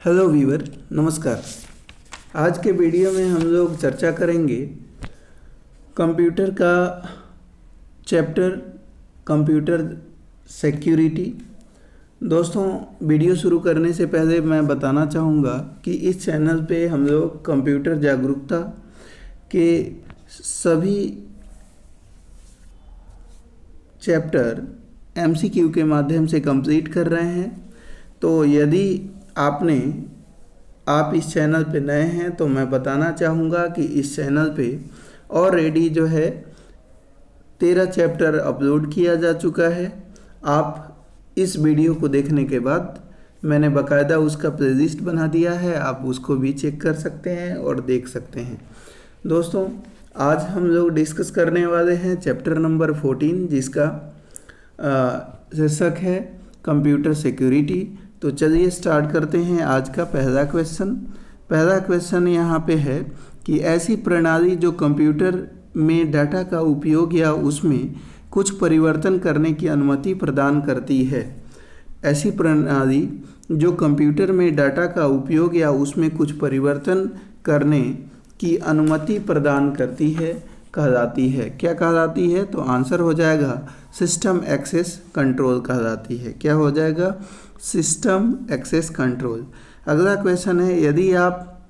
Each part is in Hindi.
हेलो व्यूअर, नमस्कार। आज के वीडियो में हम लोग चर्चा करेंगे कंप्यूटर का चैप्टर कंप्यूटर सिक्योरिटी। दोस्तों, वीडियो शुरू करने से पहले मैं बताना चाहूँगा कि इस चैनल पे हम लोग कंप्यूटर जागरूकता के सभी चैप्टर MCQ के माध्यम से कंप्लीट कर रहे हैं। तो यदि आप इस चैनल पे नए हैं तो मैं बताना चाहूँगा कि इस चैनल पे ऑलरेडी जो है 13 चैप्टर अपलोड किया जा चुका है। आप इस वीडियो को देखने के बाद मैंने बाकायदा उसका प्लेलिस्ट बना दिया है, आप उसको भी चेक कर सकते हैं और देख सकते हैं। दोस्तों, आज हम लोग डिस्कस करने वाले हैं चैप्टर नंबर 14, जिसका शीर्षक है कंप्यूटर सिक्योरिटी। तो चलिए स्टार्ट करते हैं आज का पहला क्वेश्चन यहाँ पे है कि ऐसी प्रणाली जो कंप्यूटर में डाटा का उपयोग या उसमें कुछ परिवर्तन करने की अनुमति प्रदान करती है। ऐसी प्रणाली जो कंप्यूटर में डाटा का उपयोग या उसमें कुछ परिवर्तन करने की अनुमति प्रदान करती है कहलाती है। क्या कहलाती है? तो आंसर हो जाएगा सिस्टम एक्सेस कंट्रोल कहलाती है। क्या हो जाएगा? System access control. अगला क्वेश्चन है, यदि आप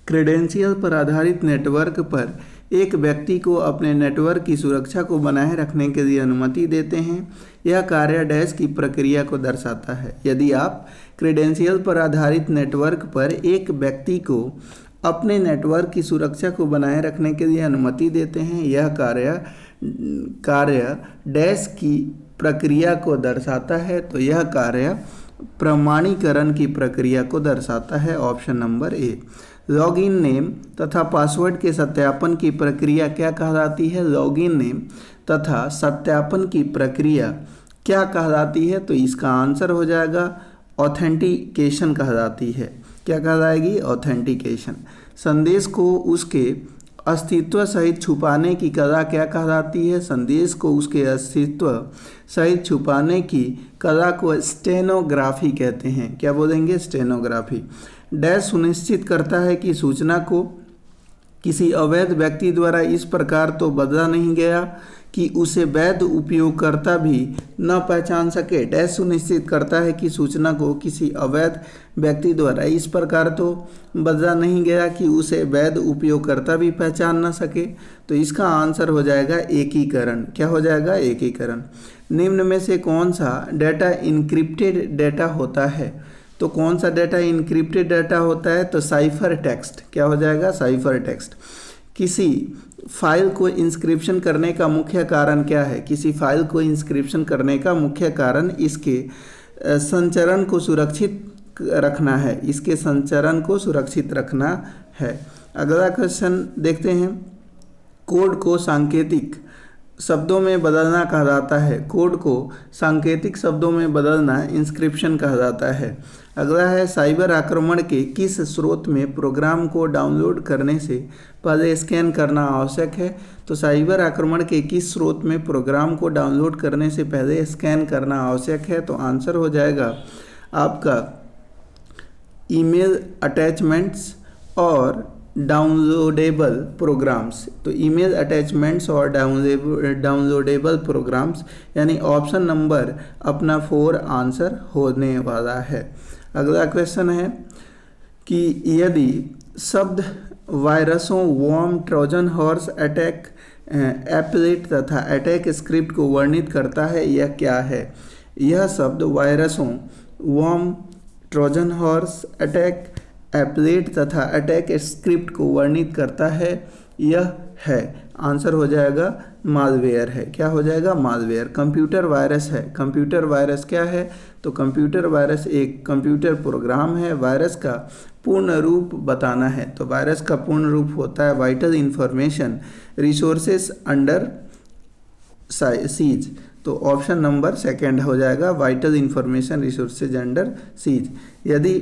क्रेडेंशियल पर आधारित नेटवर्क पर एक व्यक्ति को अपने नेटवर्क की सुरक्षा को बनाए रखने के लिए अनुमति देते हैं, यह कार्य डैश की प्रक्रिया को दर्शाता है। यदि आप क्रेडेंशियल पर आधारित नेटवर्क पर एक व्यक्ति को अपने नेटवर्क की सुरक्षा को बनाए रखने के लिए अनुमति देते हैं, यह कार्य डैश की प्रक्रिया को दर्शाता है। तो यह कार्य प्रमाणीकरण की प्रक्रिया को दर्शाता है। Option number A. Login name तथा पासवर्ड के सत्यापन की प्रक्रिया क्या कहलाती है? लॉगिन नेम तथा सत्यापन की प्रक्रिया क्या कहलाती है? तो इसका आंसर हो जाएगा ऑथेंटिकेशन कहलाती है। क्या कहलाएगी? ऑथेंटिकेशन। संदेश को उसके अस्तित्व सहित छुपाने की कला क्या कहलाती है? संदेश को उसके अस्तित्व सहित छुपाने की कला को स्टेनोग्राफी कहते हैं। क्या बोलेंगे? स्टेनोग्राफी। डैश सुनिश्चित करता है कि सूचना को किसी अवैध व्यक्ति द्वारा इस प्रकार तो बदला नहीं गया कि उसे वैध उपयोगकर्ता भी न पहचान सके। डैश सुनिश्चित करता है कि सूचना को किसी अवैध व्यक्ति द्वारा इस प्रकार तो बदला नहीं गया कि उसे वैध उपयोगकर्ता भी पहचान न सके। तो इसका आंसर हो जाएगा एकीकरण। क्या हो जाएगा? एकीकरण। निम्न में से कौन सा डेटा इनक्रिप्टेड डेटा होता है? तो कौन सा डेटा इनक्रिप्टेड डेटा होता है? तो साइफर टेक्स्ट। क्या हो जाएगा? Cipher text. किसी फाइल को इंस्क्रिप्शन करने का मुख्य कारण क्या है? किसी फाइल को इंस्क्रिप्शन करने का मुख्य कारण इसके संचरण को सुरक्षित रखना है। इसके संचरण को सुरक्षित रखना है। अगला क्वेश्चन देखते हैं। कोड को सांकेतिक शब्दों में बदलना कहलाता है। कोड को सांकेतिक शब्दों में बदलना इंस्क्रिप्शन कहलाता है। अगला है, साइबर आक्रमण के किस स्रोत में प्रोग्राम को डाउनलोड करने से पहले स्कैन करना आवश्यक है? तो साइबर आक्रमण के किस स्रोत में प्रोग्राम को डाउनलोड करने से पहले स्कैन करना आवश्यक है? तो आंसर हो जाएगा आपका ईमेल अटैचमेंट्स और डाउनलोडेबल प्रोग्राम्स। तो ईमेल अटैचमेंट्स और डाउनलोडेबल प्रोग्राम्स, यानी ऑप्शन नंबर अपना 4 आंसर होने वाला है। अगला क्वेश्चन है कि यदि शब्द वायरसों, worm, Trojan horse, attack applet तथा अटैक स्क्रिप्ट को वर्णित करता है, यह क्या है? यह शब्द वायरसों, worm, Trojan horse, attack applet तथा अटैक स्क्रिप्ट को वर्णित करता है। यह है, आंसर हो जाएगा मालवेयर है। क्या हो जाएगा? मालवेयर। कंप्यूटर वायरस है। कंप्यूटर वायरस क्या है? तो कंप्यूटर वायरस एक कंप्यूटर प्रोग्राम है। वायरस का पूर्ण रूप बताना है। तो वायरस का पूर्ण रूप होता है vital information resources under seize. तो ऑप्शन नंबर 2 हो जाएगा, vital information resources under seize. यदि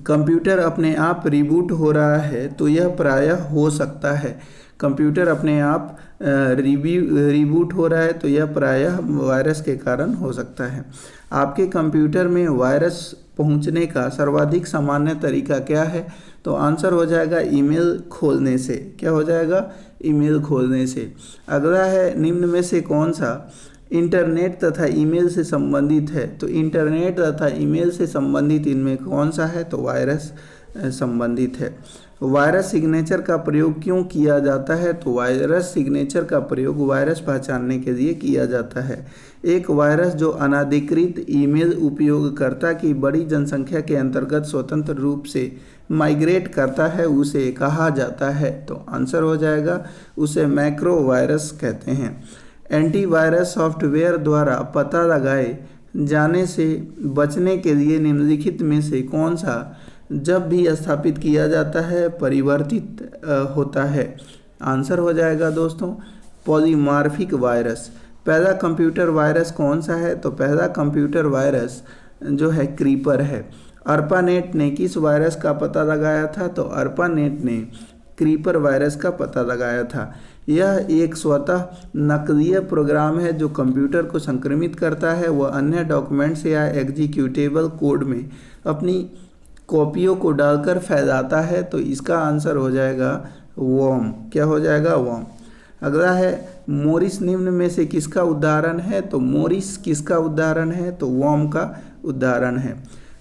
कंप्यूटर अपने आप रिबूट हो रहा है तो यह प्रायः हो सकता है कंप्यूटर अपने आप रिबूट हो रहा है, तो यह प्रायः वायरस के कारण हो सकता है। आपके कंप्यूटर में वायरस पहुंचने का सर्वाधिक सामान्य तरीका क्या है? तो आंसर हो जाएगा ईमेल खोलने से। क्या हो जाएगा? ईमेल खोलने से। अगला है, निम्न में से कौन सा इंटरनेट तथा ईमेल से संबंधित है? तो इंटरनेट तथा ईमेल से संबंधित इनमें कौन सा है? तो वायरस संबंधित है। वायरस सिग्नेचर का प्रयोग क्यों किया जाता है? तो वायरस सिग्नेचर का प्रयोग वायरस पहचानने के लिए किया जाता है। एक वायरस जो अनाधिकृत ईमेल उपयोगकर्ता की बड़ी जनसंख्या के अंतर्गत स्वतंत्र रूप से माइग्रेट करता है उसे कहा जाता है। तो आंसर हो जाएगा, उसे मैक्रो वायरस कहते हैं। एंटीवायरस सॉफ्टवेयर द्वारा पता लगाए जाने से बचने के लिए निम्नलिखित में से कौन सा जब भी स्थापित किया जाता है परिवर्तित होता है? आंसर हो जाएगा दोस्तों पॉलीमार्फिक वायरस। पहला कंप्यूटर वायरस कौन सा है? तो पहला कंप्यूटर वायरस जो है क्रीपर है। अर्पानेट ने किस वायरस का पता लगाया था? तो अर्पानेट ने क्रीपर वायरस का पता लगाया था। यह एक स्वतः नकलीय प्रोग्राम है जो कंप्यूटर को संक्रमित करता है। वह अन्य डॉक्यूमेंट्स या एग्जीक्यूटेबल कोड में अपनी कॉपियों को डालकर फैलाता है। तो इसका आंसर हो जाएगा वॉर्म। क्या हो जाएगा? वॉर्म। अगला है, मोरिस निम्न में से किसका उदाहरण है? तो मोरिस किसका उदाहरण है? तो वॉर्म का उदाहरण है।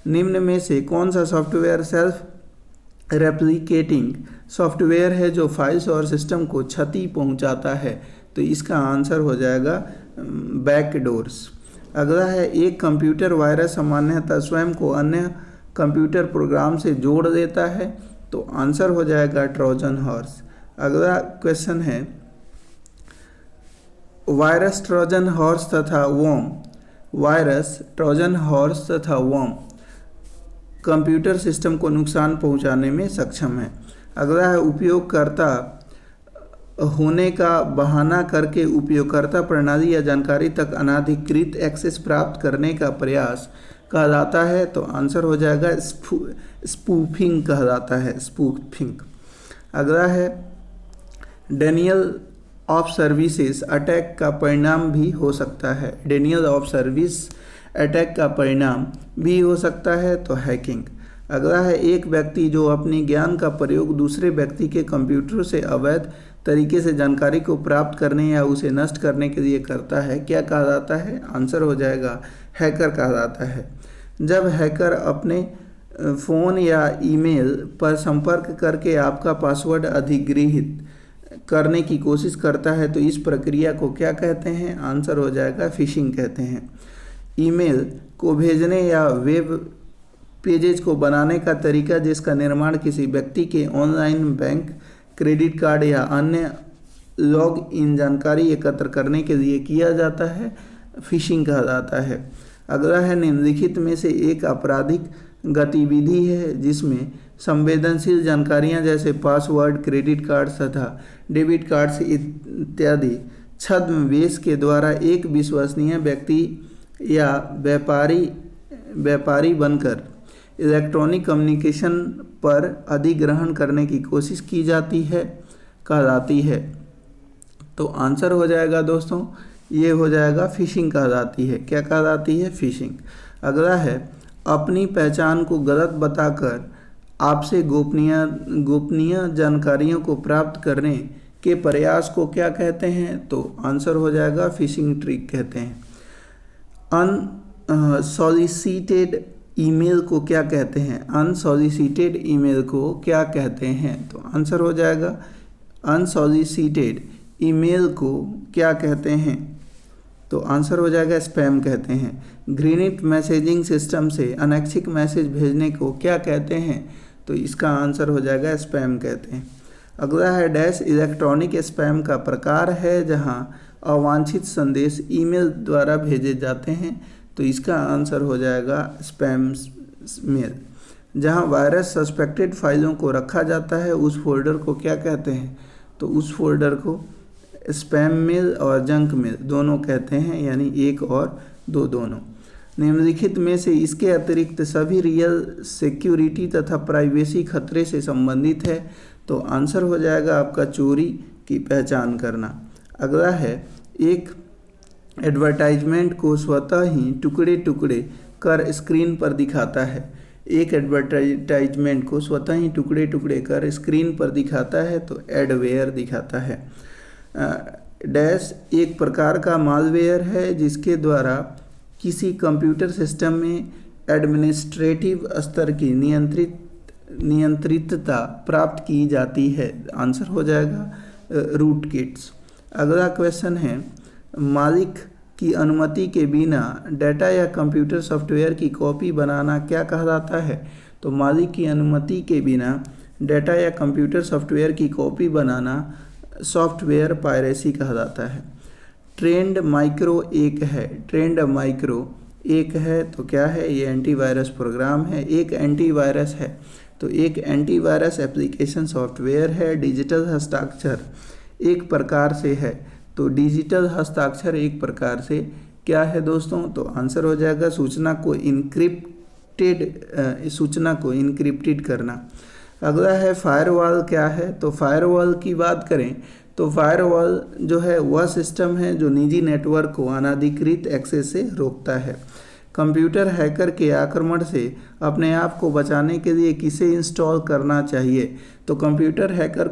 निम्न में से कौन सा सॉफ्टवेयर सेल्फ रेप्लिकेटिंग सॉफ्टवेयर है जो फाइल्स और सिस्टम को क्षति पहुंचाता है? तो इसका आंसर हो जाएगा बैकडोर्स। अगला है, एक कंप्यूटर वायरस सामान्यतः स्वयं को अन्य कंप्यूटर प्रोग्राम से जोड़ देता है। तो आंसर हो जाएगा ट्रोजन हॉर्स। अगला क्वेश्चन है, वायरस ट्रोजन हॉर्स तथा वॉर्म। वायरस ट्रोजन हॉर्स तथा वॉर्म कंप्यूटर सिस्टम को नुकसान पहुंचाने में सक्षम है। अगला है, उपयोगकर्ता होने का बहाना करके उपयोगकर्ता प्रणाली या जानकारी तक अनाधिकृत एक्सेस प्राप्त करने का प्रयास कहलाता है। तो आंसर हो जाएगा स्पूफिंग कहलाता है, स्पूफिंग। अगला है, डेनियल ऑफ सर्विसेज अटैक का परिणाम भी हो सकता है। डेनियल ऑफ सर्विस अटैक का परिणाम भी हो सकता है, तो हैकिंग। अगला है, एक व्यक्ति जो अपने ज्ञान का प्रयोग दूसरे व्यक्ति के कंप्यूटर से अवैध तरीके से जानकारी को प्राप्त करने या उसे नष्ट करने के लिए करता है, क्या कहा जाता है? आंसर हो जाएगा हैकर कहा जाता है। जब हैकर अपने फ़ोन या ईमेल पर संपर्क करके आपका पासवर्ड अधिग्रहित करने की कोशिश करता है तो इस प्रक्रिया को क्या कहते हैं? आंसर हो जाएगा फिशिंग कहते हैं। ईमेल को भेजने या वेब पेजेज को बनाने का तरीका जिसका निर्माण किसी व्यक्ति के ऑनलाइन बैंक, क्रेडिट कार्ड या अन्य लॉग इन जानकारी एकत्र करने के लिए किया जाता है, फिशिंग कहा जाता है। अगला है, निम्नलिखित में से एक आपराधिक गतिविधि है जिसमें संवेदनशील जानकारियां जैसे पासवर्ड, क्रेडिट कार्ड तथा डेबिट कार्ड इत्यादि छद्मवेश के द्वारा एक विश्वसनीय व्यक्ति या व्यापारी बनकर इलेक्ट्रॉनिक कम्युनिकेशन पर अधिग्रहण करने की कोशिश की जाती है, कहलाती है। तो आंसर हो जाएगा दोस्तों, ये हो जाएगा फिशिंग कहलाती है। क्या कहलाती है? फिशिंग। अगला है, अपनी पहचान को गलत बताकर आपसे गोपनीय जानकारियों को प्राप्त करने के प्रयास को क्या कहते हैं? तो आंसर हो जाएगा फिशिंग ट्रिक कहते हैं। अनसॉलिसिटेड ईमेल को क्या कहते हैं? अनसॉलिसिटेड ईमेल को क्या कहते हैं? तो आंसर हो जाएगा अनसॉलिसिटेड ईमेल को क्या कहते हैं? तो आंसर हो जाएगा स्पैम कहते हैं। ग्रीनिट मैसेजिंग सिस्टम से अनैच्छिक मैसेज भेजने को क्या कहते हैं? तो इसका आंसर हो जाएगा स्पैम कहते हैं। अगला है, डैश इलेक्ट्रॉनिक स्पैम का प्रकार है जहां अवांछित संदेश ईमेल द्वारा भेजे जाते हैं। तो इसका आंसर हो जाएगा स्पैम मेल। जहां वायरस सस्पेक्टेड फाइलों को रखा जाता है उस फोल्डर को क्या कहते हैं? तो उस फोल्डर को स्पैम मेल और जंक मेल दोनों कहते हैं, यानी एक और दो दोनों। निम्नलिखित में से इसके अतिरिक्त सभी रियल सिक्योरिटी तथा प्राइवेसी खतरे से संबंधित है। तो आंसर हो जाएगा आपका चोरी, की पहचान करना। अगला है, एक एडवर्टाइजमेंट को स्वतः ही टुकड़े टुकड़े कर स्क्रीन पर दिखाता है। एक एडवर्टाइजमेंट को स्वतः ही टुकड़े टुकड़े कर स्क्रीन पर दिखाता है तो एडवेयर दिखाता है। डैश एक प्रकार का मालवेयर है जिसके द्वारा किसी कंप्यूटर सिस्टम में एडमिनिस्ट्रेटिव स्तर की नियंत्रितता प्राप्त की जाती है। आंसर हो जाएगा रूट किट्स। अगला क्वेश्चन है, मालिक की अनुमति के बिना डेटा या कंप्यूटर सॉफ्टवेयर की कॉपी बनाना क्या कहलाता है? तो मालिक की अनुमति के बिना डेटा या कंप्यूटर सॉफ्टवेयर की कॉपी बनाना सॉफ्टवेयर पायरेसी कहलाता है। ट्रेंड माइक्रो एक है तो क्या है? ये एंटीवायरस प्रोग्राम है। एक एंटीवायरस है तो एक एंटीवायरस एप्लीकेशन सॉफ्टवेयर है। डिजिटल हस्ताक्षर एक प्रकार से है तो डिजिटल हस्ताक्षर एक प्रकार से क्या है दोस्तों? तो आंसर हो जाएगा सूचना को इनक्रिप्टेड करना। अगला है, फायरवॉल क्या है? तो फायरवॉल की बात करें तो फायरवॉल जो है वह सिस्टम है जो निजी नेटवर्क को अनधिकृत एक्सेस से रोकता है। कंप्यूटर हैकर के आक्रमण से अपने आप को बचाने के लिए किसे इंस्टॉल करना चाहिए? तो कंप्यूटर हैकर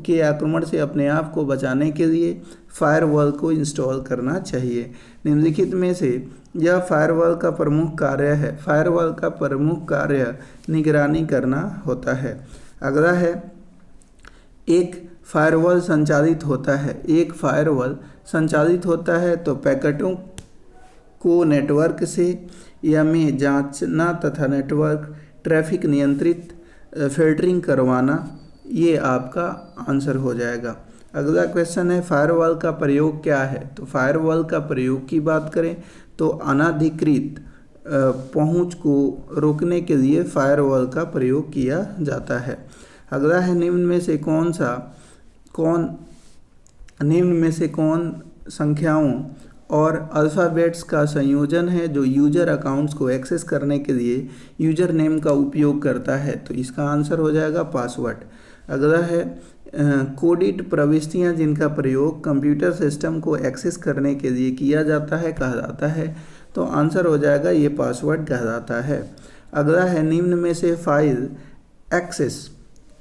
के आक्रमण से अपने आप को बचाने के लिए फायरवॉल को इंस्टॉल करना चाहिए। निम्नलिखित में से यह फायरवॉल का प्रमुख कार्य है। फायरवॉल का प्रमुख कार्य निगरानी करना होता है। अगला है, एक फायरवॉल संचालित होता है तो पैकेटों को नेटवर्क से या में जांचना तथा नेटवर्क ट्रैफिक नियंत्रित फिल्टरिंग करवाना, ये आपका आंसर हो जाएगा। अगला क्वेश्चन है, फायरवॉल का प्रयोग क्या है? तो फायरवॉल का प्रयोग की बात करें तो अनधिकृत पहुंच को रोकने के लिए फायरवॉल का प्रयोग किया जाता है। अगला है, निम्न में से कौन संख्याओं और अल्फ़ाबेट्स का संयोजन है जो यूजर अकाउंट्स को एक्सेस करने के लिए यूजर नेम का उपयोग करता है? तो इसका आंसर हो जाएगा पासवर्ड। अगला है, कोडित प्रविष्टियां जिनका प्रयोग कंप्यूटर सिस्टम को एक्सेस करने के लिए किया जाता है कहलाता है? तो आंसर हो जाएगा ये पासवर्ड कहलाता है। अगला है, निम्न में से फाइल एक्सेस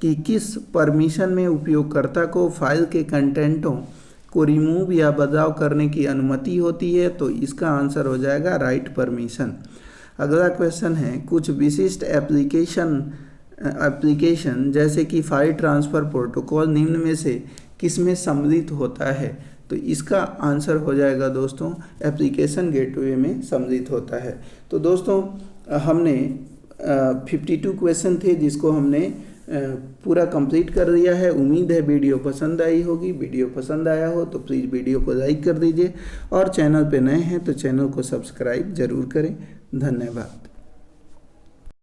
की किस परमिशन में उपयोगकर्ता को फाइल के कंटेंटों को रिमूव या बदलाव करने की अनुमति होती है? तो इसका आंसर हो जाएगा राइट परमिशन। अगला क्वेश्चन है, कुछ विशिष्ट एप्लीकेशन जैसे कि फाइल ट्रांसफ़र प्रोटोकॉल निम्न में से किसमें सम्मिलित होता है? तो इसका आंसर हो जाएगा दोस्तों एप्लीकेशन गेटवे में सम्मिलित होता है। तो दोस्तों हमने 52 क्वेश्चन थे जिसको हमने पूरा कंप्लीट कर दिया है। उम्मीद है वीडियो पसंद आई होगी। वीडियो पसंद आया हो तो प्लीज़ वीडियो को लाइक कर दीजिए और चैनल पे नए हैं तो चैनल को सब्सक्राइब ज़रूर करें। धन्यवाद।